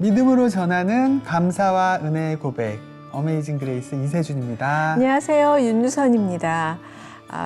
믿음으로 전하는 감사와 은혜의 고백, 어메이징 그레이스 이세준입니다. 안녕하세요. 윤유선입니다.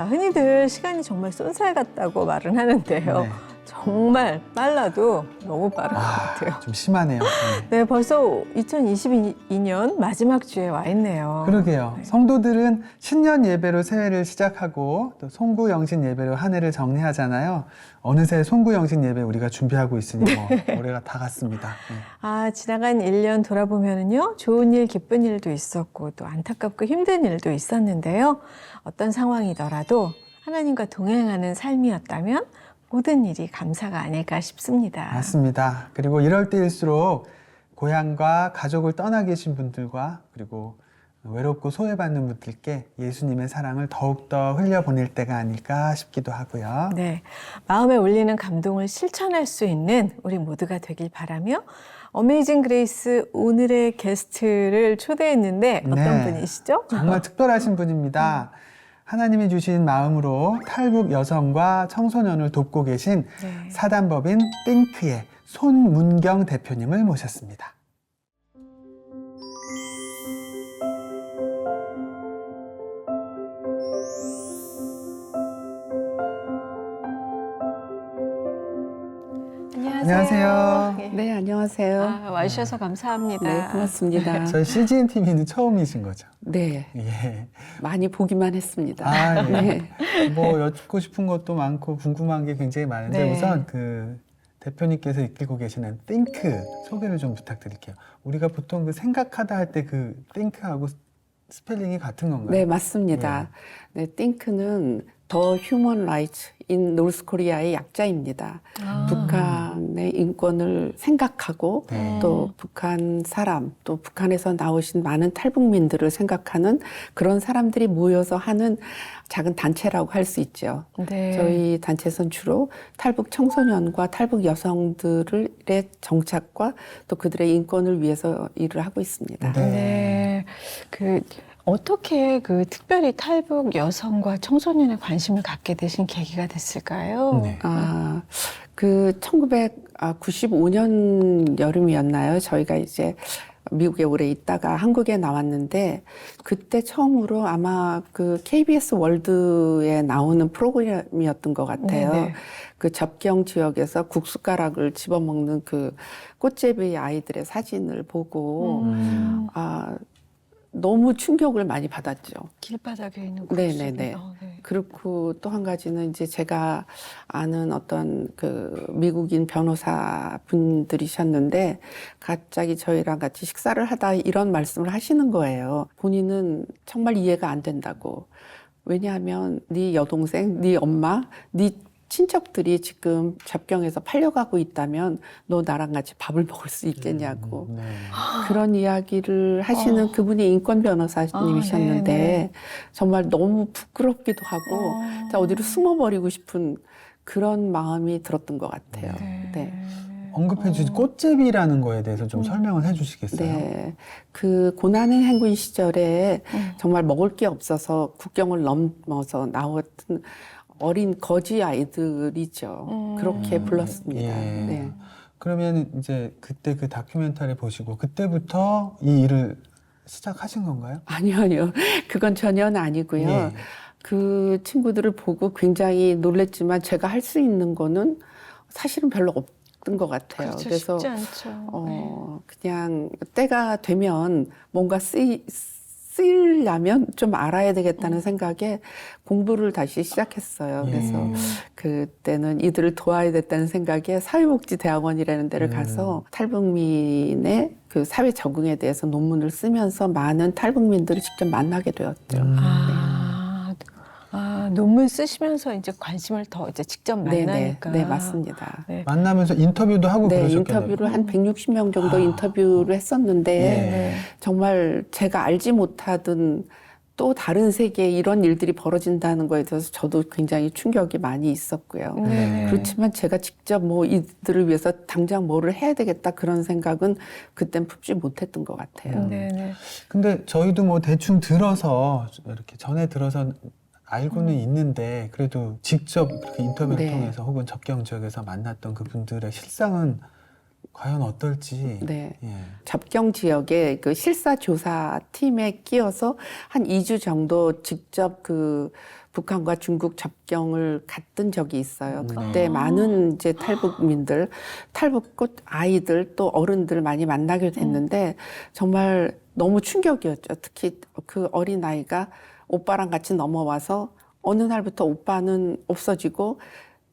흔히들 시간이 정말 쏜살 같다고 말은 하는데요. 네. 정말 빨라도 너무 빠른 것 같아요. 좀 심하네요. 네, 벌써 2022년 마지막 주에 와 있네요. 그러게요. 네. 성도들은 신년 예배로 새해를 시작하고 또 송구영신 예배로 한 해를 정리하잖아요. 어느새 송구영신 예배 우리가 준비하고 있으니 뭐 올해가 다 갔습니다. 네. 지나간 1년 돌아보면은요, 좋은 일, 기쁜 일도 있었고 또 안타깝고 힘든 일도 있었는데요. 어떤 상황이더라도 하나님과 동행하는 삶이었다면 모든 일이 감사가 아닐까 싶습니다. 맞습니다. 그리고 이럴 때일수록 고향과 가족을 떠나 계신 분들과 그리고 외롭고 소외받는 분들께 예수님의 사랑을 더욱더 흘려보낼 때가 아닐까 싶기도 하고요. 네, 마음에 울리는 감동을 실천할 수 있는 우리 모두가 되길 바라며 어메이징 그레이스 오늘의 게스트를 초대했는데 어떤 네. 분이시죠? 정말 특별하신 분입니다. 하나님이 주신 마음으로 탈북 여성과 청소년을 돕고 계신 네. 사단법인 띵크의 손문경 대표님을 모셨습니다. 안녕하세요. 네, 안녕하세요. 와주셔서 감사합니다. 네, 고맙습니다. 저희 CGN TV는 처음이신 거죠? 네, 예. 많이 보기만 했습니다. 예. 네. 뭐 여쭙고 싶은 것도 많고 궁금한 게 굉장히 많은데 네. 우선 그 대표님께서 이끌고 계시는 think 소개를 좀 부탁드릴게요. 우리가 보통 그 생각하다 할 때 그 think하고 스펠링이 같은 건가요? 네, 맞습니다. 네, think는 The Human Rights in North Korea의 약자입니다. 북한의 인권을 생각하고 네. 또 북한 사람, 또 북한에서 나오신 많은 탈북민들을 생각하는 그런 사람들이 모여서 하는 작은 단체라고 할 수 있죠. 네. 저희 단체에서는 주로 탈북 청소년과 탈북 여성들의 정착과 또 그들의 인권을 위해서 일을 하고 있습니다. 네. 네. 어떻게 특별히 탈북 여성과 청소년에 관심을 갖게 되신 계기가 됐을까요? 네. 1995년 여름이었나요? 저희가 이제 미국에 오래 있다가 한국에 나왔는데 그때 처음으로 아마 그 KBS 월드에 나오는 프로그램이었던 것 같아요. 네네. 그 접경 지역에서 국숟가락을 집어먹는 그 꽃제비 아이들의 사진을 보고 너무 충격을 많이 받았죠. 길바닥에 있는 네네네. 네. 그렇고 또 한 가지는 이제 제가 아는 어떤 그 미국인 변호사 분들이셨는데 갑자기 저희랑 같이 식사를 하다 이런 말씀을 하시는 거예요. 본인은 정말 이해가 안 된다고. 왜냐하면 네 여동생, 네 엄마, 네 친척들이 지금 접경에서 팔려가고 있다면 너 나랑 같이 밥을 먹을 수 있겠냐고. 네. 그런 이야기를 하시는 그분이 인권 변호사님이셨는데 네네. 정말 너무 부끄럽기도 하고 어디로 숨어버리고 싶은 그런 마음이 들었던 것 같아요. 네. 언급해 주신 꽃제비라는 거에 대해서 좀 설명을 해 주시겠어요? 네. 그 고난의 행군 시절에 정말 먹을 게 없어서 국경을 넘어서 나왔던 어린 거지 아이들이죠. 그렇게 불렀습니다. 예. 네. 그러면 이제 그때 그 다큐멘터리 보시고 그때부터 이 일을 시작하신 건가요? 아니요. 그건 전혀는 아니고요. 예. 그 친구들을 보고 굉장히 놀랬지만 제가 할 수 있는 거는 사실은 별로 없던 것 같아요. 그렇죠. 그래서 쉽지 않죠. 그냥 때가 되면 뭔가 쓰이려면 좀 알아야 되겠다는 생각에 공부를 다시 시작했어요. 그래서 그때는 이들을 도와야 됐다는 생각에 사회복지대학원이라는 데를 가서 탈북민의 그 사회 적응에 대해서 논문을 쓰면서 많은 탈북민들을 직접 만나게 되었죠. 논문 쓰시면서 이제 관심을 더 이제 직접 만나니까. 네, 맞습니다. 네. 만나면서 인터뷰도 하고 네, 그러셨겠네요. 인터뷰를 한 160명 정도 인터뷰를 했었는데 네. 정말 제가 알지 못하던 또 다른 세계에 이런 일들이 벌어진다는 거에 대해서 저도 굉장히 충격이 많이 있었고요. 네. 그렇지만 제가 직접 뭐 이들을 위해서 당장 뭐를 해야 되겠다 그런 생각은 그땐 품지 못했던 것 같아요. 네네. 근데 저희도 뭐 대충 들어서 이렇게 전에 들어서 알고는 있는데 그래도 직접 그렇게 인터뷰를 네. 통해서 혹은 접경 지역에서 만났던 그분들의 실상은 과연 어떨지. 네. 예. 접경 지역에 그 실사 조사 팀에 끼어서 한 2주 정도 직접 그 북한과 중국 접경을 갔던 적이 있어요. 그때 아. 많은 이제 탈북민들, 탈북꽃 아이들 또 어른들 많이 만나게 됐는데 정말 너무 충격이었죠. 특히 그 어린 아이가 오빠랑 같이 넘어와서 어느 날부터 오빠는 없어지고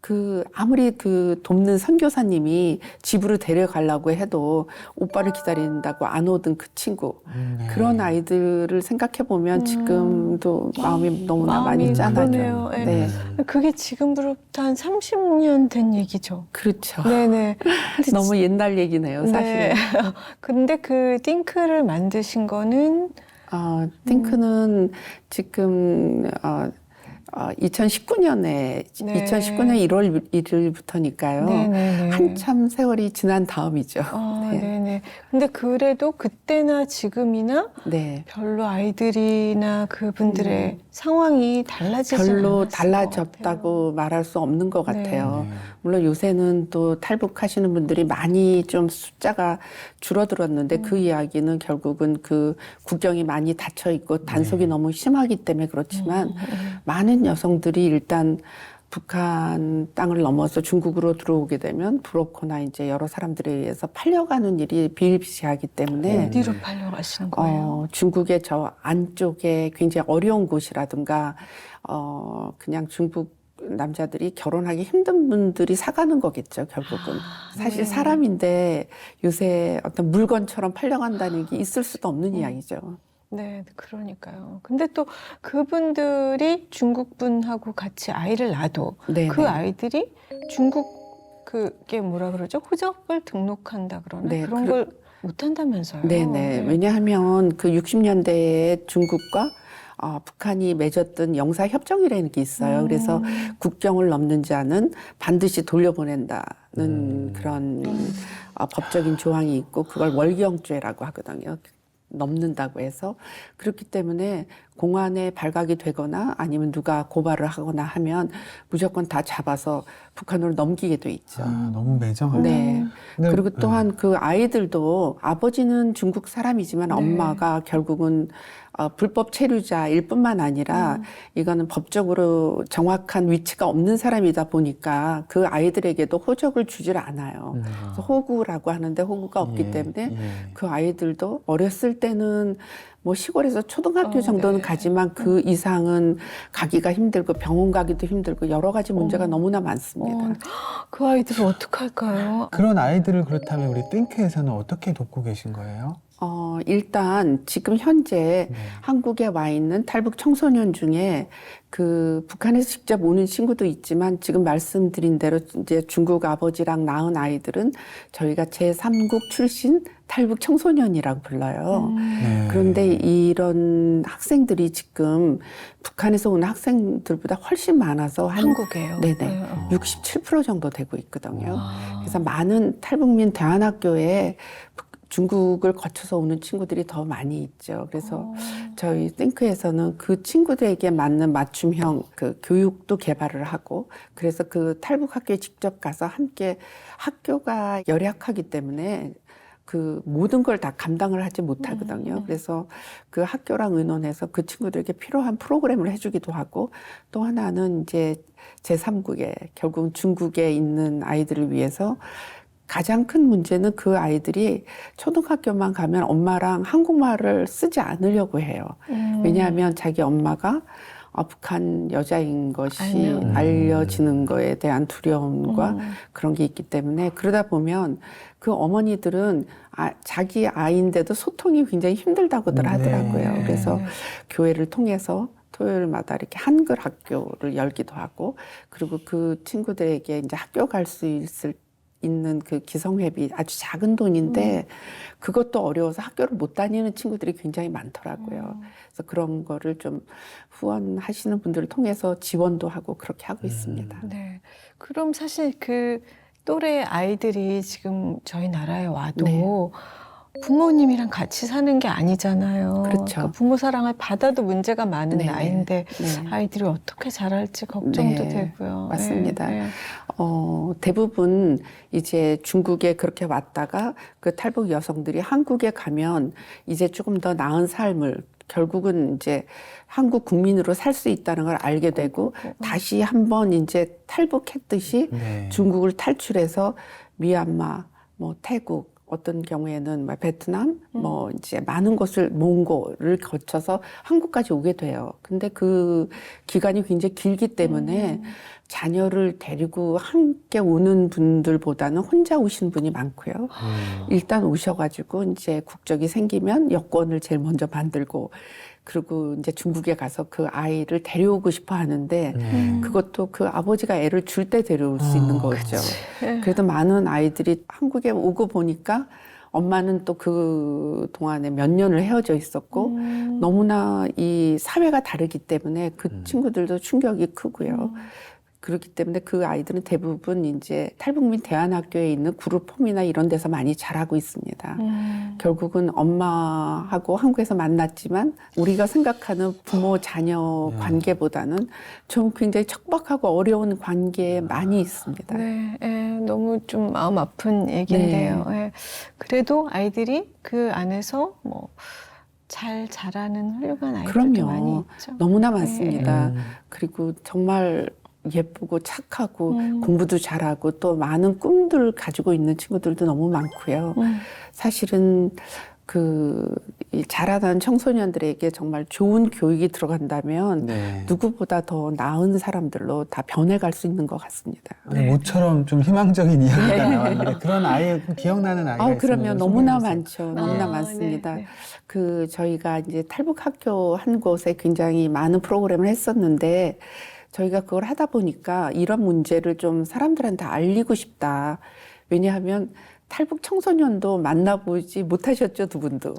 그 아무리 그 돕는 선교사님이 집으로 데려가려고 해도 오빠를 기다린다고 안 오던 그 친구 네. 그런 아이들을 생각해 보면 지금도 마음이 너무나 많이 마음이 짠하죠. 그러네요. 예. 네, 그게 지금부터 한 30년 된 얘기죠. 그렇죠. 네네. 근데 너무 옛날 얘기네요, 사실. 네. 근데 그 띵크를 만드신 거는 띵크는 지금 2019년에 네. 2019년 1월 1일부터니까요. 네네네. 한참 세월이 지난 다음이죠. 네. 네네. 근데 그래도 그때나 지금이나 네. 별로 아이들이나 그분들의 상황이 달라지지 별로 않았을 것 달라졌다고 말할 수 없는 것 네. 같아요. 네. 물론 요새는 또 탈북하시는 분들이 많이 좀 숫자가 줄어들었는데 그 이야기는 결국은 그 국경이 많이 닫혀 있고 단속이 네. 너무 심하기 때문에 그렇지만 많은 여성들이 일단 북한 땅을 넘어서 중국으로 들어오게 되면 브로커나 이제 여러 사람들에 의해서 팔려가는 일이 비일비재하기 때문에 어디로 팔려가시는 거예요? 중국의 저 안쪽에 굉장히 어려운 곳이라든가 그냥 중국 남자들이 결혼하기 힘든 분들이 사가는 거겠죠, 결국은. 사실 네. 사람인데 요새 어떤 물건처럼 팔려간다는 게 있을 수도 없는 이야기죠. 네, 그러니까요. 근데 또 그분들이 중국 분하고 같이 아이를 낳아도 네, 그 네. 아이들이 중국 그게 뭐라 그러죠? 호적을 등록한다 그러나 네, 그런 걸 못한다면서요. 네네. 왜냐하면 그 60년대에 중국과 북한이 맺었던 영사협정이라는 게 있어요. 그래서 국경을 넘는 자는 반드시 돌려보낸다는 그런 법적인 조항이 있고 그걸 월경죄라고 하거든요. 넘는다고 해서 그렇기 때문에 공안에 발각이 되거나 아니면 누가 고발을 하거나 하면 무조건 다 잡아서 북한으로 넘기게 돼 있죠. 너무 매정하다. 네. 근데, 그리고 또한 그 아이들도 아버지는 중국 사람이지만 네. 엄마가 결국은 불법 체류자일 뿐만 아니라 이거는 법적으로 정확한 위치가 없는 사람이다 보니까 그 아이들에게도 호적을 주질 않아요. 그래서 호구라고 하는데 호구가 없기 예, 때문에 예. 그 아이들도 어렸을 때는 뭐 시골에서 초등학교 정도는 네. 가지만 그 이상은 가기가 힘들고 병원 가기도 힘들고 여러 가지 문제가 너무나 많습니다. 그 아이들을 어떡할까요? 그런 아이들을 그렇다면 우리 띵크에서는 어떻게 돕고 계신 거예요? 일단 지금 현재 네. 한국에 와 있는 탈북 청소년 중에 그 북한에서 직접 오는 친구도 있지만 지금 말씀드린 대로 이제 중국 아버지랑 낳은 아이들은 저희가 제3국 출신 탈북 청소년이라고 불러요. 네. 그런데 이런 학생들이 지금 북한에서 오는 학생들보다 훨씬 많아서 한국에요. 네네. 67% 정도 되고 있거든요. 아. 그래서 많은 탈북민 대안학교에 중국을 거쳐서 오는 친구들이 더 많이 있죠. 그래서 저희 띵크에서는 그 친구들에게 맞는 맞춤형 그 교육도 개발을 하고 그래서 그 탈북 학교에 직접 가서 함께 학교가 열악하기 때문에 그 모든 걸 다 감당을 하지 못하거든요. 그래서 그 학교랑 의논해서 그 친구들에게 필요한 프로그램을 해주기도 하고 또 하나는 이제 제3국에 결국 중국에 있는 아이들을 위해서 가장 큰 문제는 그 아이들이 초등학교만 가면 엄마랑 한국말을 쓰지 않으려고 해요. 왜냐하면 자기 엄마가 북한 여자인 것이 알려지는 거에 대한 두려움과 그런 게 있기 때문에 그러다 보면 그 어머니들은 자기 아이인데도 소통이 굉장히 힘들다고들 하더라고요. 네. 그래서 교회를 통해서 토요일마다 이렇게 한글 학교를 열기도 하고 그리고 그 친구들에게 이제 학교 갈 수 있는 그 기성회비 아주 작은 돈인데 그것도 어려워서 학교를 못 다니는 친구들이 굉장히 많더라고요. 그래서 그런 거를 좀 후원하시는 분들을 통해서 지원도 하고 그렇게 하고 있습니다. 네. 그럼 사실 그 또래 아이들이 지금 저희 나라에 와도 네. 부모님이랑 같이 사는 게 아니잖아요. 그렇죠. 그러니까 부모 사랑을 받아도 문제가 많은 네네. 나이인데 네. 아이들이 어떻게 자랄지 걱정도 네, 되고요. 맞습니다. 예, 예. 대부분 이제 중국에 그렇게 왔다가 그 탈북 여성들이 한국에 가면 이제 조금 더 나은 삶을 결국은 이제 한국 국민으로 살 수 있다는 걸 알게 되고 다시 한번 이제 탈북했듯이 네. 중국을 탈출해서 미얀마, 뭐 태국, 어떤 경우에는 뭐 베트남, 뭐 이제 많은 곳을 몽골을 거쳐서 한국까지 오게 돼요. 근데 그 기간이 굉장히 길기 때문에 자녀를 데리고 함께 오는 분들보다는 혼자 오신 분이 많고요. 일단 오셔가지고 이제 국적이 생기면 여권을 제일 먼저 만들고 그리고 이제 중국에 가서 그 아이를 데려오고 싶어 하는데 그것도 그 아버지가 애를 줄 때 데려올 수 있는 거죠. 그래도 많은 아이들이 한국에 오고 보니까 엄마는 또 그 동안에 몇 년을 헤어져 있었고 너무나 이 사회가 다르기 때문에 그 친구들도 충격이 크고요. 그렇기 때문에 그 아이들은 대부분 이제 탈북민 대안학교에 있는 그룹홈이나 이런 데서 많이 자라고 있습니다. 결국은 엄마하고 한국에서 만났지만 우리가 생각하는 부모 자녀 관계보다는 좀 굉장히 척박하고 어려운 관계에 많이 있습니다. 네, 예, 너무 좀 마음 아픈 얘기인데요. 예. 그래도 아이들이 그 안에서 뭐 잘 자라는 훌륭한 아이들도 그럼요. 많이 있죠. 너무나 많습니다. 음. 그리고 정말 예쁘고 착하고 공부도 잘하고 또 많은 꿈들 가지고 있는 친구들도 너무 많고요. 사실은 이 자라난 청소년들에게 정말 좋은 교육이 들어간다면 네. 누구보다 더 나은 사람들로 다 변해갈 수 있는 것 같습니다. 모처럼 좀 희망적인 이야기가 나왔는데 그런 아이 기억나는 아이가 있으면 그러면 좀 너무나 소개해 많죠. 주세요. 너무나 아, 많습니다. 네, 저희가 이제 탈북 학교 한 곳에 굉장히 많은 프로그램을 했었는데 저희가 그걸 하다 보니까 이런 문제를 좀 사람들한테 알리고 싶다. 왜냐하면 탈북 청소년도 만나보지 못하셨죠, 두 분도.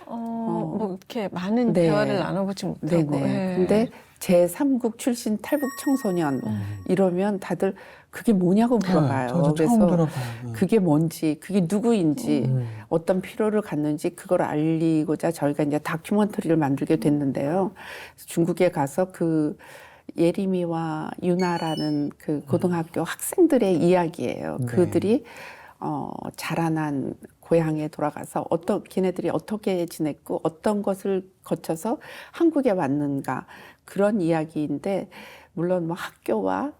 뭐 이렇게 많은 네. 대화를 나눠보지 못하고. 네네. 예. 근데 제3국 출신 탈북 청소년 이러면 다들 그게 뭐냐고 물어봐요. 저도 처음 들어봐요. 그게 뭔지, 그게 누구인지, 어떤 필요를 갖는지 그걸 알리고자 저희가 이제 다큐멘터리를 만들게 됐는데요. 중국에 가서 그 예림이와 유나라는 그 고등학교 학생들의 이야기예요. 네. 그들이 자라난 고향에 돌아가서 걔네들이 어떻게 지냈고 어떤 것을 거쳐서 한국에 왔는가 그런 이야기인데 물론 뭐 학교와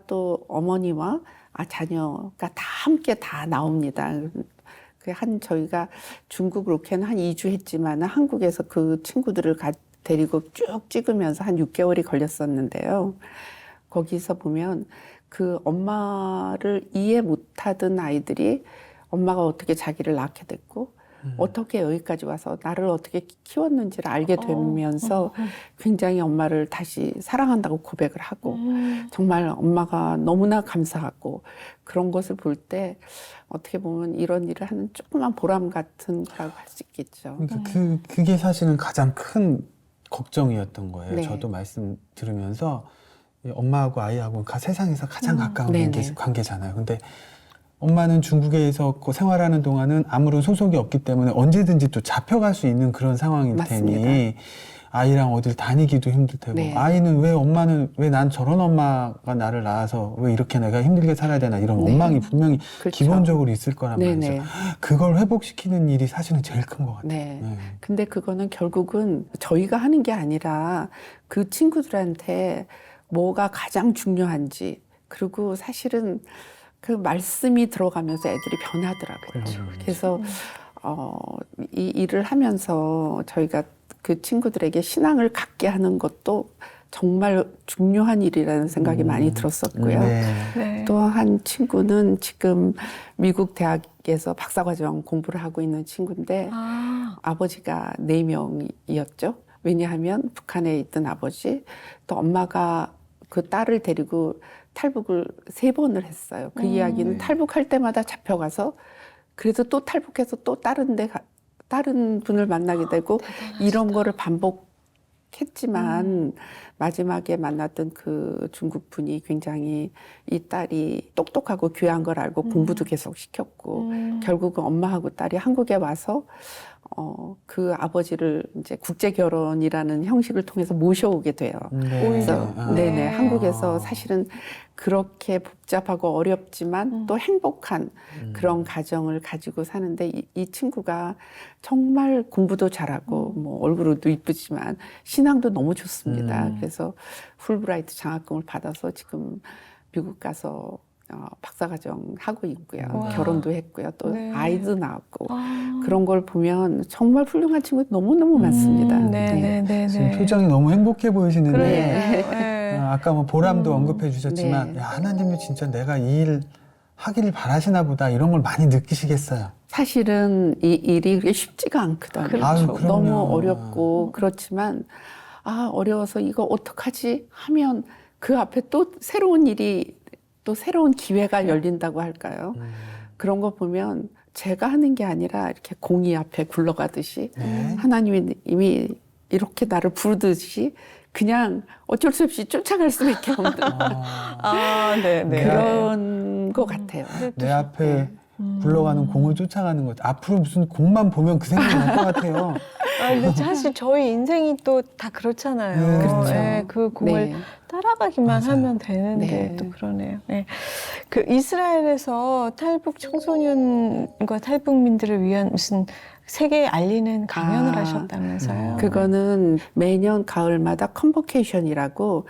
또 어머니와 자녀가 다 함께 다 나옵니다. 저희가 중국 로켓은 한 2주 했지만 한국에서 그 친구들을 데리고 쭉 찍으면서 한 6개월이 걸렸었는데요. 거기서 보면 그 엄마를 이해 못하던 아이들이 엄마가 어떻게 자기를 낳게 됐고 어떻게 여기까지 와서 나를 어떻게 키웠는지를 알게 되면서 굉장히 엄마를 다시 사랑한다고 고백을 하고 정말 엄마가 너무나 감사하고 그런 것을 볼 때 어떻게 보면 이런 일을 하는 조그만 보람 같은 거라고 할 수 있겠죠. 그러니까 그게 사실은 가장 큰 걱정이었던 거예요. 네. 저도 말씀 들으면서 엄마하고 아이하고 세상에서 가장 가까운 네네. 관계잖아요. 근데 엄마는 중국에 있었고 생활하는 동안은 아무런 소속이 없기 때문에 언제든지 또 잡혀갈 수 있는 그런 상황일 맞습니다. 테니 아이랑 어딜 다니기도 힘들 테고 네. 아이는 왜 난 저런 엄마가 나를 낳아서 왜 이렇게 내가 힘들게 살아야 되나 이런 네. 원망이 분명히 그렇죠. 기본적으로 있을 거란 네네. 말이죠. 그걸 회복시키는 일이 사실은 제일 큰 것 같아요. 네. 네. 근데 그거는 결국은 저희가 하는 게 아니라 그 친구들한테 뭐가 가장 중요한지 그리고 사실은 그 말씀이 들어가면서 애들이 변하더라고요. 그래서 이 일을 하면서 저희가 그 친구들에게 신앙을 갖게 하는 것도 정말 중요한 일이라는 생각이 많이 들었었고요. 네. 네. 또 한 친구는 지금 미국 대학에서 박사과정 공부를 하고 있는 친구인데 아버지가 4명이었죠. 왜냐하면 북한에 있던 아버지, 또 엄마가 그 딸을 데리고 탈북을 3번을 했어요. 그 이야기는 탈북할 때마다 잡혀가서 그래도 또 탈북해서 또 다른 분을 만나게 되고 이런 거를 반복해서 했지만 마지막에 만났던 그 중국 분이 굉장히 이 딸이 똑똑하고 귀한 걸 알고 공부도 계속 시켰고 결국은 엄마하고 딸이 한국에 와서 그 아버지를 이제 국제 결혼이라는 형식을 통해서 모셔오게 돼요. 그래서 네네 한국에서 사실은 그렇게 복잡하고 어렵지만 또 행복한 그런 가정을 가지고 사는데 이 친구가 정말 공부도 잘하고 뭐 얼굴도 이쁘지만 신앙도 너무 좋습니다. 그래서 풀브라이트 장학금을 받아서 지금 미국 가서 박사과정 하고 있고요. 와. 결혼도 했고요. 또 네. 아이도 낳았고 그런 걸 보면 정말 훌륭한 친구 너무너무 많습니다. 네네네. 지금 표정이 너무 행복해 보이시는데 그러네요. 아까 뭐 보람도 언급해 주셨지만 네. 야, 하나님이 진짜 내가 이 일 하기를 바라시나 보다 이런 걸 많이 느끼시겠어요. 사실은 이 일이 그렇게 쉽지가 않거든요. 그렇죠. 아유, 그럼요. 너무 어렵고 그렇지만 어려워서 이거 어떡하지 하면 그 앞에 또 새로운 일이 또 새로운 기회가 열린다고 할까요? 그런 거 보면 제가 하는 게 아니라 이렇게 공이 앞에 굴러가듯이 하나님이 이미 이렇게 나를 부르듯이 그냥 어쩔 수 없이 쫓아갈 수밖에 없는 네네. 그런 것 같아요. 내 앞에 굴러가는 공을 쫓아가는 것. 앞으로 무슨 공만 보면 그 생각이 날 것 같아요. 근데 사실 저희 인생이 또 다 그렇잖아요. 네, 그렇죠. 네, 그 공을 네. 따라가기만 맞아요. 하면 되는데 네. 또 그러네요. 네. 그 이스라엘에서 탈북 청소년과 탈북민들을 위한 무슨 세계에 알리는 강연을 하셨다면서요. 그거는 매년 가을마다 컨버케이션이라고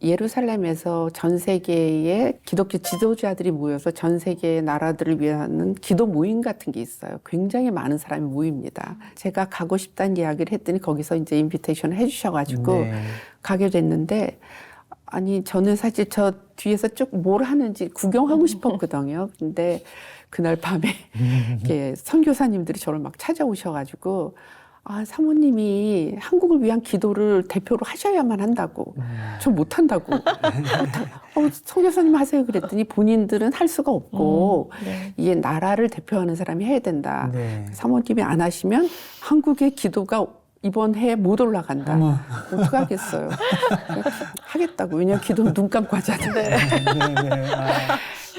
예루살렘에서 전 세계의 기독교 지도자들이 모여서 전 세계의 나라들을 위한 기도 모임 같은 게 있어요. 굉장히 많은 사람이 모입니다. 제가 가고 싶다는 이야기를 했더니 거기서 이제 인비테이션을 해주셔가지고 가게 됐는데 아니 저는 사실 저 뒤에서 쭉 뭘 하는지 구경하고 싶었거든요. 근데 그날 밤에 이렇게 선교사님들이 저를 막 찾아오셔가지고 사모님이 한국을 위한 기도를 대표로 하셔야만 한다고. 저 못한다고. 선교사님 하세요 그랬더니 본인들은 할 수가 없고 네. 이게 나라를 대표하는 사람이 해야 된다. 네. 사모님이 안 하시면 한국의 기도가 이번 해에 못 올라간다. 어머. 어떡하겠어요. 하겠다고. 왜냐면 기도는 눈 감고 하잖아요. 네.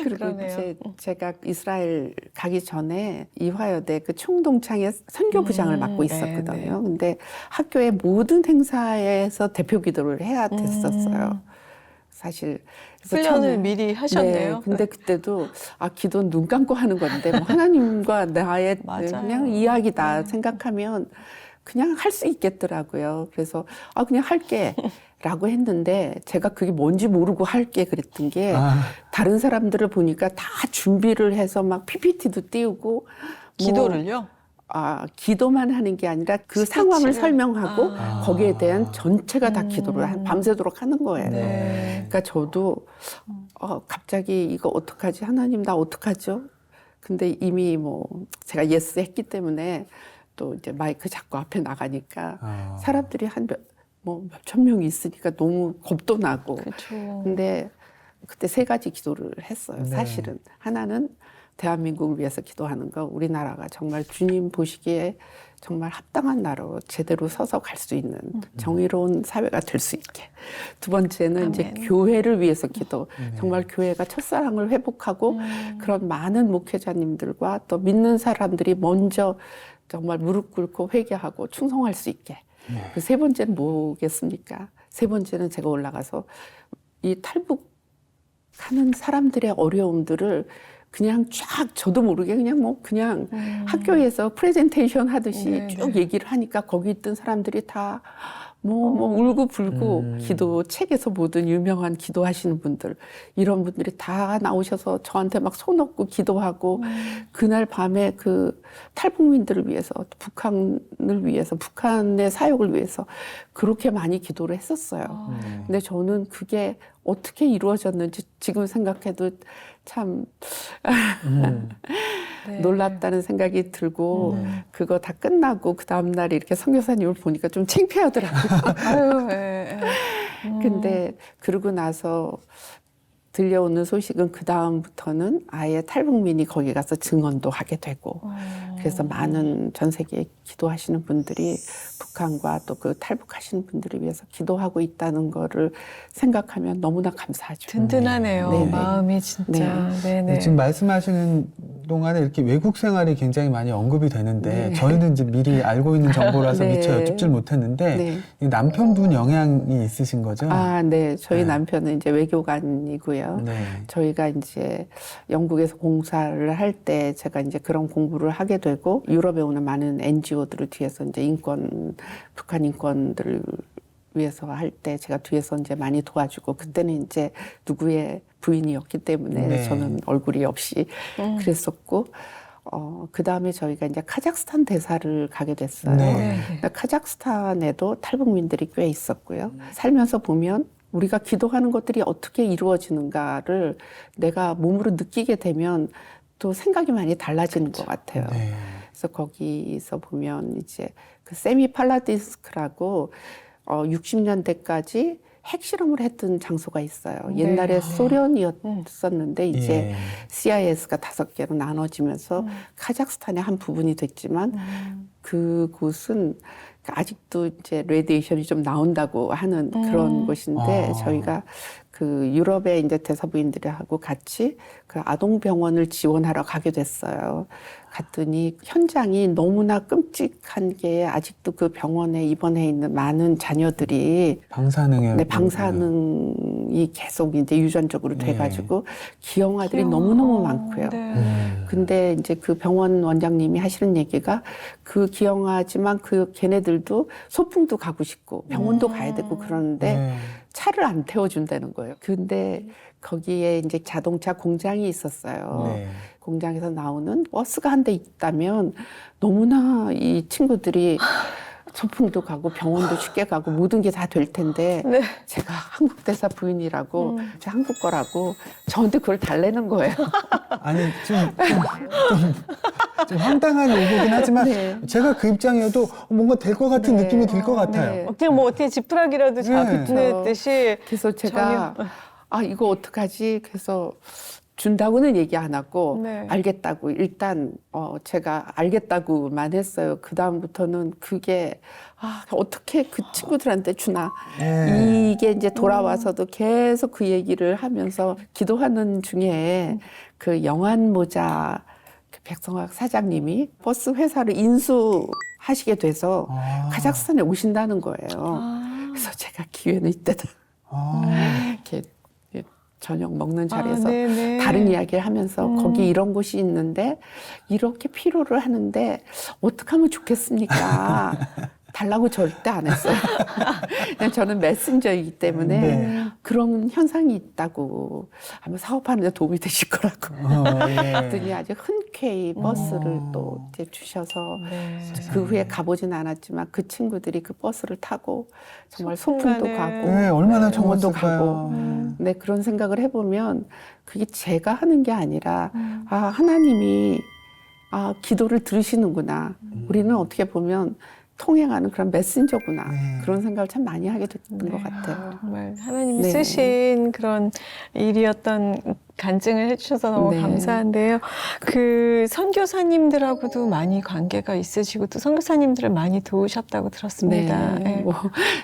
그리고 그러네요. 이제 제가 이스라엘 가기 전에 이화여대 그 총동창의 선교부장을 맡고 있었거든요. 네. 근데 학교의 모든 행사에서 대표 기도를 해야 됐었어요. 사실 그래서 훈련을 처음에- 미리 하셨네요. 네, 근데 그때도 기도는 눈 감고 하는 건데 뭐 하나님과 나의 맞아요. 그냥 이야기다 생각하면 그냥 할 수 있겠더라고요. 그래서 그냥 할게라고 했는데 제가 그게 뭔지 모르고 할게 그랬던 게 다른 사람들을 보니까 다 준비를 해서 막 PPT도 띄우고 기도를요? 기도만 하는 게 아니라 그 스피치를. 상황을 설명하고 거기에 대한 전체가 다 기도를 밤새도록 하는 거예요. 네. 그러니까 저도 갑자기 이거 어떡하지? 하나님 나 어떡하죠? 근데 이미 뭐 제가 예스 했기 때문에 또 이제 마이크 잡고 앞에 나가니까 사람들이 몇천 명이 있으니까 너무 겁도 나고. 그렇죠. 근데 그때 세 가지 기도를 했어요. 네. 사실은 하나는 대한민국을 위해서 기도하는 거. 우리나라가 정말 주님 보시기에 정말 합당한 나라로 제대로 서서 갈 수 있는 정의로운 사회가 될 수 있게. 두 번째는 이제 아멘. 교회를 위해서 기도. 정말 교회가 첫사랑을 회복하고 그런 많은 목회자님들과 또 믿는 사람들이 먼저 정말 무릎 꿇고 회개하고 충성할 수 있게. 그 세 번째는 뭐겠습니까? 세 번째는 제가 올라가서 이 탈북하는 사람들의 어려움들을 그냥 쫙 저도 모르게 그냥 학교에서 프레젠테이션 하듯이 네, 쭉 네. 얘기를 하니까 거기 있던 사람들이 다 울고 불고 기도 책에서 보던 유명한 기도하시는 분들 이런 분들이 다 나오셔서 저한테 막 손 얹고 기도하고 그날 밤에 그 탈북민들을 위해서 북한을 위해서 북한의 사역을 위해서 그렇게 많이 기도를 했었어요. 근데 저는 그게 어떻게 이루어졌는지 지금 생각해도 참 네. 놀랍다는 생각이 들고 그거 다 끝나고 그 다음날 이렇게 선교사님을 보니까 좀 창피하더라고요. 아유, 예, 예. 근데 그러고 나서 들려오는 소식은 그 다음부터는 아예 탈북민이 거기 가서 증언도 하게 되고 그래서 많은 전 세계에 기도하시는 분들이 북한과 또 그 탈북하시는 분들을 위해서 기도하고 있다는 거를 생각하면 너무나 감사하죠. 든든하네요. 네네. 마음이 진짜. 네네. 네, 지금 말씀하시는 동안에 이렇게 외국 생활이 굉장히 많이 언급이 되는데 네. 저희는 이제 미리 알고 있는 정보라서 네. 미처 여쭙질 못했는데 네. 이 남편분 영향이 있으신 거죠? 아, 네. 저희 네. 남편은 이제 외교관이고요. 네. 저희가 이제 영국에서 공사를 할 때 제가 이제 그런 공부를 하게 되고 유럽에 오는 많은 NGO들을 뒤에서 이제 북한 인권들을 위해서 할 때 제가 뒤에서 이제 많이 도와주고 그때는 이제 누구의 부인이었기 때문에 네. 저는 얼굴이 없이 그랬었고 그 다음에 저희가 이제 카자흐스탄 대사를 가게 됐어요. 네. 그러니까 카자흐스탄에도 탈북민들이 꽤 있었고요. 살면서 보면 우리가 기도하는 것들이 어떻게 이루어지는가를 내가 몸으로 느끼게 되면 또 생각이 많이 달라지는 것 같아요. 네. 그래서 거기서 보면 이제 그 세미 팔라디스크라고 60년대까지 핵실험을 했던 장소가 있어요. 네. 옛날에 소련이었었는데 이제 예. CIS가 5개로 나눠지면서 카자흐스탄의 한 부분이 됐지만 그곳은 아직도 이제 레디에이션이 좀 나온다고 하는 그런 곳인데 아. 저희가 그 유럽의 이제 대사부인들하고 같이 그 아동병원을 지원하러 가게 됐어요. 갔더니 현장이 너무나 끔찍한 게 아직도 그 병원에 입원해 있는 많은 자녀들이 방사능에 네, 방사능이 계속 이제 유전적으로 네. 돼가지고 기형아들이 너무너무 많고요. 네. 근데 이제 그 병원 원장님이 하시는 얘기가 그 기형아지만 그 걔네들도 소풍도 가고 싶고 병원도 가야 되고 그러는데 네. 차를 안 태워준다는 거예요. 근데 거기에 이제 자동차 공장이 있었어요. 네. 공장에서 나오는 버스가 한 대 있다면 너무나 이 친구들이 소풍도 가고 병원도 쉽게 가고 모든 게 다 될 텐데 네. 제가 한국 대사 부인이라고 제 한국 거라고 저한테 그걸 달래는 거예요. 아니 좀 황당한 요구긴 하지만 네. 제가 그 입장이어도 뭔가 될 것 같은 네. 느낌이 들 것 같아요. 네. 그냥 뭐 어떻게 지푸라기라도 잡듯이 그래서 제가 아 이거 어떡하지? 그래서 준다고는 얘기 안 하고 네. 알겠다고 일단 제가 알겠다고만 했어요. 그 다음부터는 그게 어떻게 그 친구들한테 주나 네. 이게 이제 돌아와서도 계속 그 얘기를 하면서 기도하는 중에 그 영안 모자 그 백성학 사장님이 버스 회사를 인수하시게 돼서 아. 카자흐스탄에 오신다는 거예요. 그래서 제가 기회는 이때다 이렇게 저녁 먹는 자리에서 네네. 다른 이야기를 하면서 거기 이런 곳이 있는데 이렇게 필요를 하는데 어떻게 하면 좋겠습니까? 달라고 절대 안 했어요. 그냥 저는 메신저이기 때문에 네. 그런 현상이 있다고 아마 사업하는 데 도움이 되실 거라고. 예. 그랬더니 아주 흔쾌히 버스를 또 이제 주셔서 네. 그 후에 가보진 않았지만 그 친구들이 그 버스를 타고 정말 소풍도 소풍 가네. 가고 네, 얼마나 병원도 좋았을까요. 가고 네, 그런 생각을 해보면 그게 제가 하는 게 아니라 하나님이 기도를 들으시는구나. 우리는 어떻게 보면 통행하는 그런 메신저구나. 네. 그런 생각을 참 많이 하게 됐던 것 같아요. 정말 하나님이 네. 쓰신 그런 일이었던 간증을 해주셔서 너무 네. 감사한데요. 그 선교사님들하고도 많이 관계가 있으시고 또 선교사님들을 많이 도우셨다고 들었습니다. 네, 예. 뭐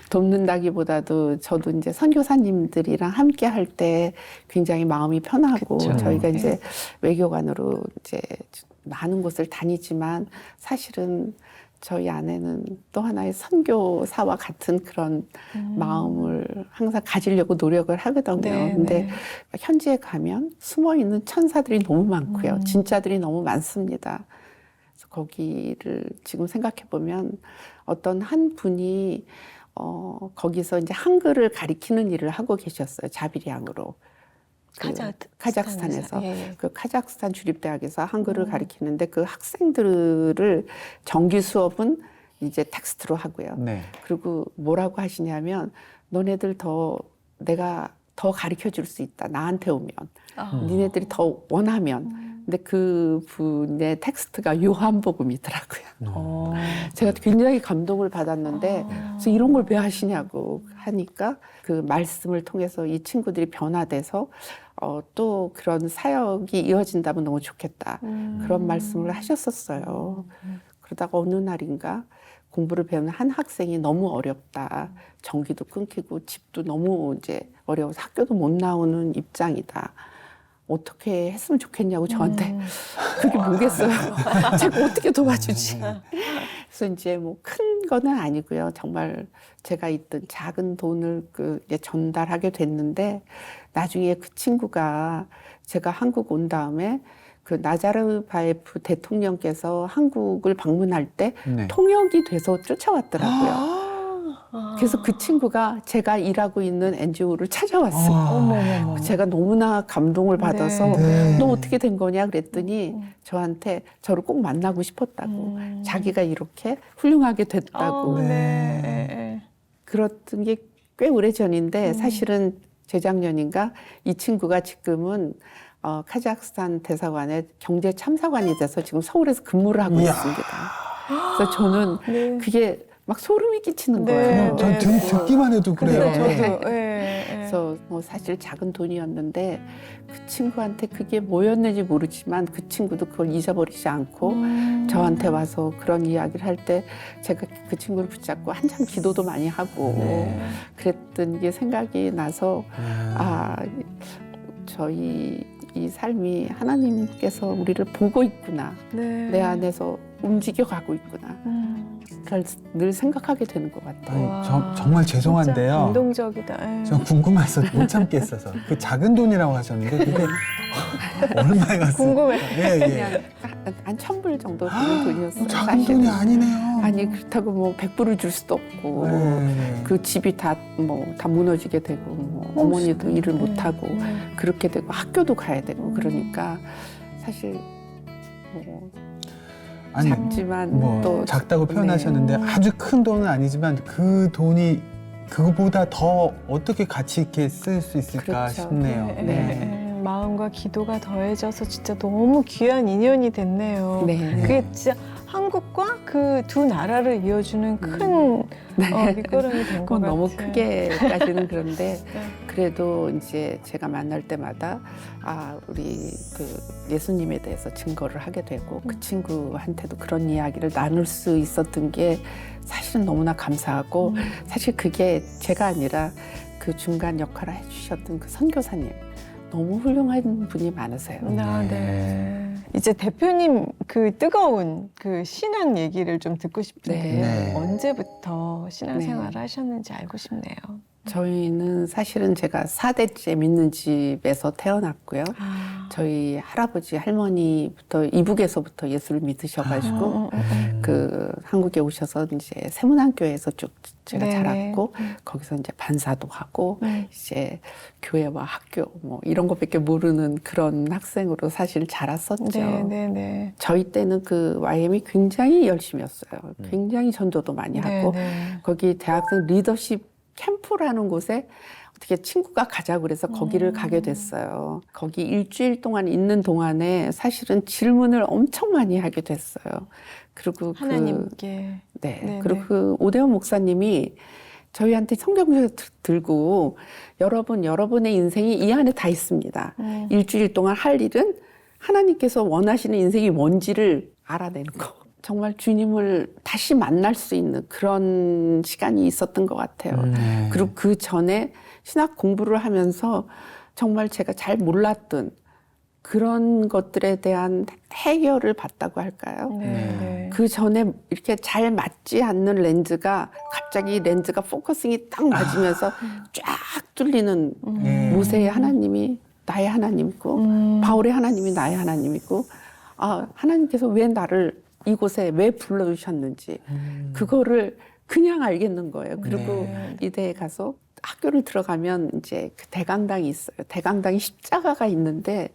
돕는다기보다도 저도 이제 선교사님들이랑 함께 할 때 굉장히 마음이 편하고 그쵸. 저희가 네. 이제 외교관으로 이제 많은 곳을 다니지만 사실은 저희 안에는 또 하나의 선교사와 같은 그런 마음을 항상 가지려고 노력을 하거든요. 네, 근데 네. 현지에 가면 숨어 있는 천사들이 너무 많고요. 진짜들이 너무 많습니다. 그래서 거기를 지금 생각해 보면 어떤 한 분이 거기서 이제 한글을 가리키는 일을 하고 계셨어요. 자비리앙으로. 카자흐스탄에서 예, 예. 그 카자흐스탄 주립대학에서 한글을 가리키는데 그 학생들을 정규 수업은 이제 텍스트로 하고요. 네. 그리고 뭐라고 하시냐면 너네들 내가 더 가르쳐 줄 수 있다. 나한테 오면. 니네들이 더 원하면 근데 그 분의 텍스트가 요한복음이더라고요. 어. 제가 굉장히 감동을 받았는데 그래서 이런 걸 왜 하시냐고 하니까 그 말씀을 통해서 이 친구들이 변화돼서 또 그런 사역이 이어진다면 너무 좋겠다. 그런 말씀을 하셨었어요. 그러다가 어느 날인가 공부를 배우는 한 학생이 너무 어렵다. 전기도 끊기고 집도 너무 이제 어려워서 학교도 못 나오는 입장이다. 어떻게 했으면 좋겠냐고 저한테 그게 뭐겠어요. 제가 어떻게 도와주지. 그래서 이제 뭐 큰 거는 아니고요. 정말 제가 있던 작은 돈을 이제 전달하게 됐는데 나중에 그 친구가 제가 한국 온 다음에 그 나자르바예프 대통령께서 한국을 방문할 때 네. 통역이 돼서 쫓아왔더라고요. 그래서 그 친구가 제가 일하고 있는 NGO를 찾아왔어요. 어머머머. 제가 너무나 감동을 받아서 네. 너 어떻게 된 거냐 그랬더니 저한테 저를 꼭 만나고 싶었다고 자기가 이렇게 훌륭하게 됐다고 네. 그랬던 게 꽤 오래전인데 사실은 재작년인가 이 친구가 지금은 카자흐스탄 대사관의 경제 참사관이 돼서 지금 서울에서 근무를 하고 이야. 있습니다. 그래서 저는 네. 그게 막 소름이 끼치는 네. 거예요. 전 듣기만 해도 그래요. 근데 네. 저도 그래서 뭐 사실 작은 돈이었는데 그 친구한테 그게 뭐였는지 모르지만 그 친구도 그걸 잊어버리지 않고 저한테 와서 그런 이야기를 할 때 제가 그 친구를 붙잡고 한참 기도도 많이 하고 네. 그랬던 게 생각이 나서 저희 이 삶이 하나님께서 우리를 보고 있구나. 내 안에서 움직여가고 있구나. 그걸 늘 생각하게 되는 것 같아요. 아니, 정말 죄송한데요. 감동적이다. 저 궁금해서 못 참겠어서 그 작은 돈이라고 하셨는데 그게 얼마에 갔어요? 궁금해. 예, 예. 그냥 한 1,000불 정도 되는 돈이었어요. 작은 사실은. 돈이 아니네요. 아니 그렇다고 뭐 100불을 줄 수도 없고 네. 그 집이 다 무너지게 되고 어머니도 일을 못 하고 네. 그렇게 되고 학교도 가야 되고 그러니까 사실 뭐 아니 작지만 뭐 또 작다고 표현하셨는데 네. 아주 큰 돈은 아니지만 그 돈이 그거보다 더 어떻게 가치 있게 쓸 수 있을까 그렇죠. 싶네요. 네, 네. 네. 마음과 기도가 더해져서 진짜 너무 귀한 인연이 됐네요. 네. 그게 진짜 한국과 그 두 나라를 이어주는 큰 밑거름이 된 것 그건 같아요. 너무 크게까지는 그런데 네. 그래도 이제 제가 만날 때마다 우리 그 예수님에 대해서 증거를 하게 되고 그 친구한테도 그런 이야기를 나눌 수 있었던 게 사실은 너무나 감사하고 사실 그게 제가 아니라 그 중간 역할을 해주셨던 그 선교사님 너무 훌륭한 분이 많으세요. 네. 이제 대표님 그 뜨거운 그 신앙 얘기를 좀 듣고 싶은데 네. 언제부터 신앙생활을 네. 하셨는지 알고 싶네요. 저희는 사실은 제가 4대째 믿는 집에서 태어났고요. 저희 할아버지 할머니부터 이북에서부터 예수를 믿으셔가지고 그 한국에 오셔서 이제 세문안교회에서 쭉 제가 네네. 자랐고 거기서 이제 반사도 하고 이제 교회와 학교 뭐 이런 것밖에 모르는 그런 학생으로 사실 자랐었죠. 네. 저희 때는 그 YM이 굉장히 열심히 했어요. 굉장히 전도도 많이 하고 거기 대학생 리더십 캠프라는 곳에 어떻게 친구가 가자고 그래서 거기를 가게 됐어요. 거기 일주일 동안 있는 동안에 사실은 질문을 엄청 많이 하게 됐어요. 그리고 하나님께. 네. 그리고 그 오대원 목사님이 저희한테 성경을 들고 여러분의 인생이 이 안에 다 있습니다. 일주일 동안 할 일은 하나님께서 원하시는 인생이 뭔지를 알아내는 거. 정말 주님을 다시 만날 수 있는 그런 시간이 있었던 것 같아요. 그리고 그 전에 신학 공부를 하면서 정말 제가 잘 몰랐던 그런 것들에 대한 해결을 받다고 할까요? 그 전에 이렇게 잘 맞지 않는 렌즈가 갑자기 렌즈가 포커싱이 딱 맞으면서 쫙 뚫리는 모세의 하나님이 나의 하나님이고 바울의 하나님이 나의 하나님이고 하나님께서 왜 나를 이곳에 왜 불러주셨는지 그거를 그냥 알겠는 거예요. 그리고 이대에 가서 학교를 들어가면 이제 그 대강당이 있어요. 대강당이 십자가가 있는데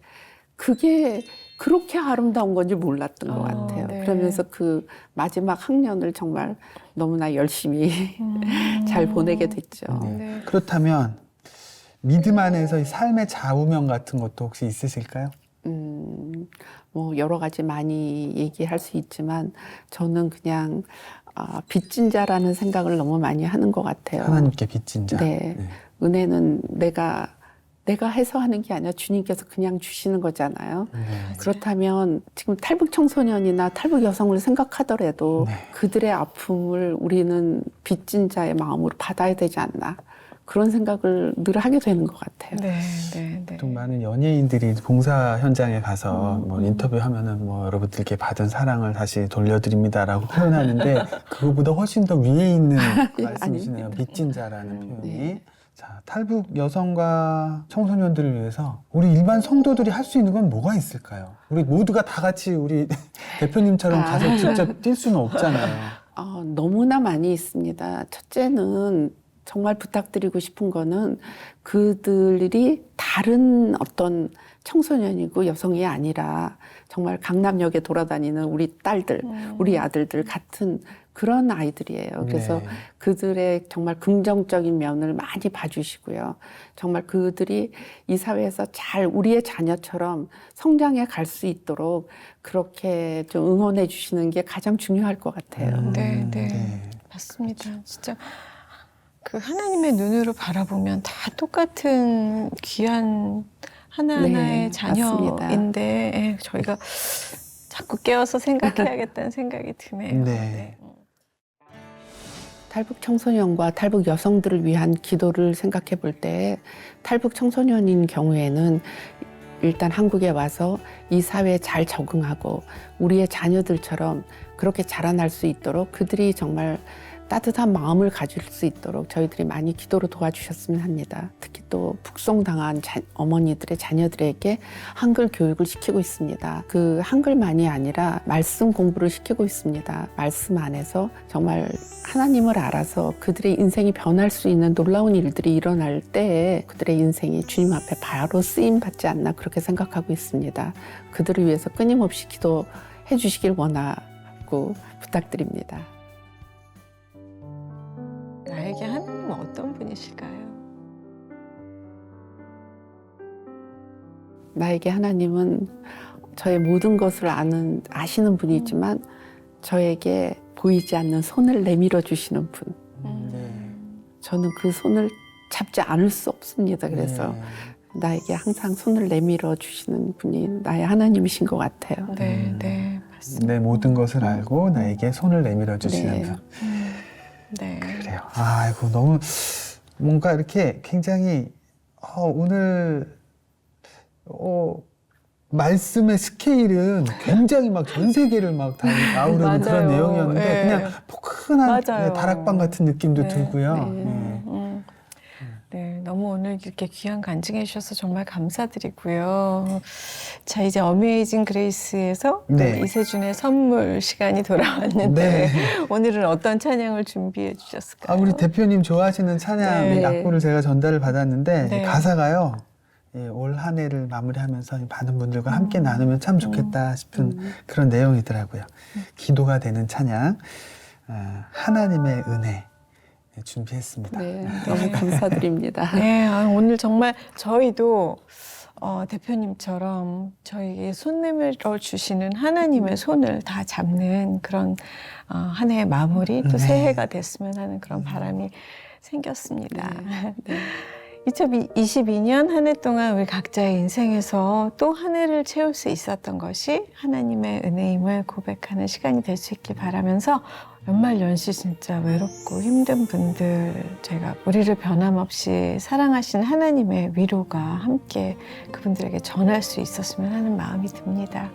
그게 그렇게 아름다운 건지 몰랐던 것 같아요. 네. 그러면서 그 마지막 학년을 정말 너무나 열심히 잘 보내게 됐죠. 네. 그렇다면 믿음 안에서 이 삶의 좌우명 같은 것도 혹시 있으실까요? 뭐 여러 가지 많이 얘기할 수 있지만 저는 그냥 빚진 자라는 생각을 너무 많이 하는 것 같아요. 하나님께 빚진 자. 네. 은혜는 내가 해서 하는 게 아니라 주님께서 그냥 주시는 거잖아요. 네. 그렇다면 지금 탈북 청소년이나 탈북 여성을 생각하더라도 네. 그들의 아픔을 우리는 빚진 자의 마음으로 받아야 되지 않나. 그런 생각을 늘 하게 되는 것 같아요. 네, 네, 네. 또 많은 연예인들이 봉사 현장에 가서 뭐 인터뷰하면은 뭐 여러분들께 받은 사랑을 다시 돌려드립니다라고 표현하는데 그거보다 훨씬 더 위에 있는 말씀이시네요. 아닙니다. 빚진 자라는 표현이. 네. 자, 탈북 여성과 청소년들을 위해서 우리 일반 성도들이 할 수 있는 건 뭐가 있을까요? 우리 모두가 다 같이 우리 대표님처럼 가서 직접 뛸 수는 없잖아요. 너무나 많이 있습니다. 첫째는 정말 부탁드리고 싶은 거는 그들이 다른 어떤 청소년이고 여성이 아니라 정말 강남역에 돌아다니는 우리 딸들, 우리 아들들 같은 그런 아이들이에요. 그래서 네. 그들의 정말 긍정적인 면을 많이 봐주시고요. 정말 그들이 이 사회에서 잘 우리의 자녀처럼 성장해 갈 수 있도록 그렇게 좀 응원해 주시는 게 가장 중요할 것 같아요. 네, 네. 맞습니다. 진짜 그 하나님의 눈으로 바라보면 다 똑같은 귀한 하나하나의 네, 자녀인데 예, 저희가 자꾸 깨어서 생각해야겠다는 생각이 드네요. 네. 탈북 청소년과 탈북 여성들을 위한 기도를 생각해 볼 때 탈북 청소년인 경우에는 일단 한국에 와서 이 사회에 잘 적응하고 우리의 자녀들처럼 그렇게 자라날 수 있도록 그들이 정말 따뜻한 마음을 가질 수 있도록 저희들이 많이 기도로 도와주셨으면 합니다. 특히 또 북송당한 어머니들의 자녀들에게 한글 교육을 시키고 있습니다. 그 한글만이 아니라 말씀 공부를 시키고 있습니다. 말씀 안에서 정말 하나님을 알아서 그들의 인생이 변할 수 있는 놀라운 일들이 일어날 때에 그들의 인생이 주님 앞에 바로 쓰임 받지 않나 그렇게 생각하고 있습니다. 그들을 위해서 끊임없이 기도해 주시길 원하고 부탁드립니다. 나에게 하나님은 어떤 분이실까요? 나에게 하나님은 저의 모든 것을 아시는 분이지만 저에게 보이지 않는 손을 내밀어 주시는 분. 네. 저는 그 손을 잡지 않을 수 없습니다. 그래서 네. 나에게 항상 손을 내밀어 주시는 분이 나의 하나님이신 것 같아요. 네, 네, 맞습니다. 내 모든 것을 알고 나에게 손을 내밀어 주시는 네. 분. 네. 그래요. 아이고 너무 뭔가 이렇게 굉장히 오늘 말씀의 스케일은 굉장히 막 전 세계를 막 다 아우르는 맞아요. 그런 내용이었는데 네. 그냥 포근한 맞아요. 다락방 같은 느낌도 네. 들고요. 네. 네. 네, 너무 오늘 이렇게 귀한 간증해 주셔서 정말 감사드리고요. 자, 이제 어메이징 그레이스에서 또 네. 이세준의 선물 시간이 돌아왔는데 네. 오늘은 어떤 찬양을 준비해 주셨을까요? 우리 대표님 좋아하시는 찬양 네. 악보를 제가 전달을 받았는데 네. 가사가요. 올 한 해를 마무리하면서 많은 분들과 함께 나누면 참 좋겠다 싶은 그런 내용이더라고요. 기도가 되는 찬양 하나님의 은혜 준비했습니다. 네, 너무 감사드립니다. 네, 오늘 정말 저희도 대표님처럼 저희에게 손 내밀어 주시는 하나님의 손을 다 잡는 그런 한 해의 마무리 또 네. 새해가 됐으면 하는 그런 바람이 생겼습니다. 네. 2022년 한 해 동안 우리 각자의 인생에서 또 한 해를 채울 수 있었던 것이 하나님의 은혜임을 고백하는 시간이 될 수 있길 바라면서 연말 연시 진짜 외롭고 힘든 분들 제가 우리를 변함없이 사랑하신 하나님의 위로가 함께 그분들에게 전할 수 있었으면 하는 마음이 듭니다.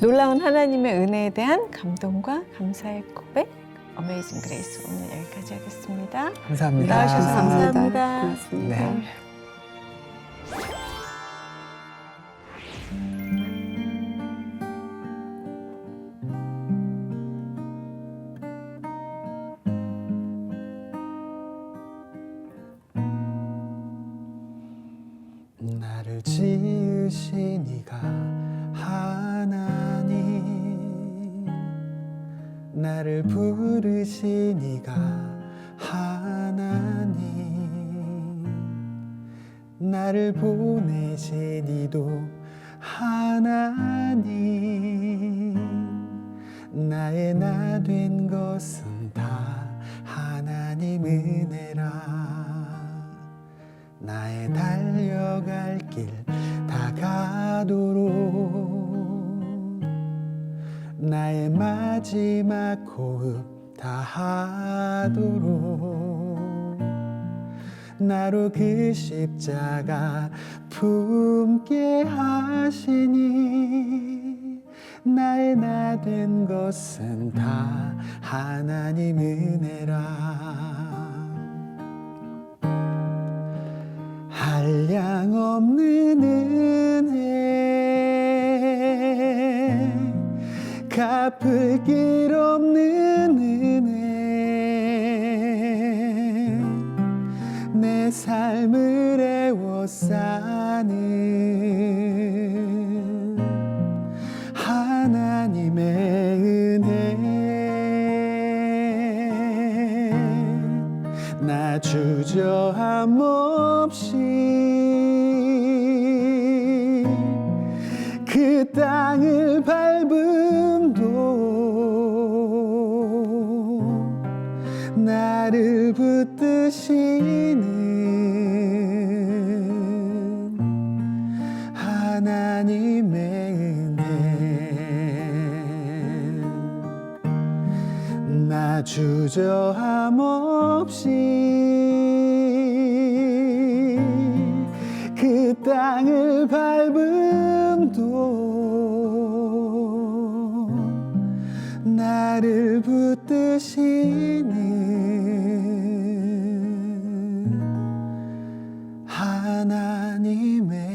놀라운 하나님의 은혜에 대한 감동과 감사의 고백 어메이징 그레이스 오늘 여기까지 하겠습니다. 감사합니다. 나와주셔서 감사합니다. 고맙습니다. 네. 나를 지으신 이가 하나님 나를 부르신 이가 하나님 나를 보내신 이도 하나님 나의 나 된 것은 다 하나님 은혜라 나의 달려갈 길 다가도록 나의 마지막 호흡 다하도록 나로 그 십자가 품게 하시니 나의 나 된 것은 다 하나님 은혜라 한량 없는 은혜 갚을 길 없는 은혜 내 삶을 애워싸는 하나님의 은혜 나 주저함 없이 그 땅을 밟음도 나를 붙드시는 하나님의 은혜 나 주저함 없이 그 땅을 밟음도 나를 붙드시는 하나님의